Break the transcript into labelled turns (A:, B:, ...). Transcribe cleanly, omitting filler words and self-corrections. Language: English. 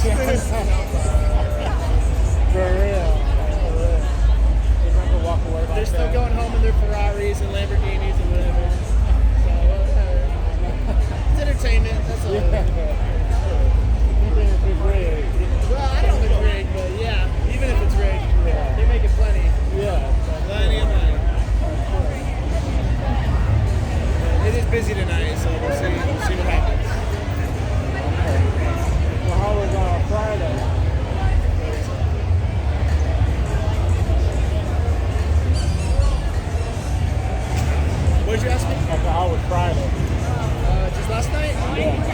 A: close.
B: For real. They never walk away like
A: They're still
B: that.
A: going home in their Ferraris and Lamborghinis and whatever. So, it's entertainment. That's all.
B: Yeah. Even if it's rigged.
A: Well, I don't know if it's rigged, but yeah, even if it's rigged,
B: Yeah.
A: they're making plenty.
B: Yeah.
A: Plenty of money. It is busy tonight, so we'll see what happens.
B: Well, how was Friday?
A: What did you ask me?
B: How was Friday?
A: Just last night?
B: Yeah.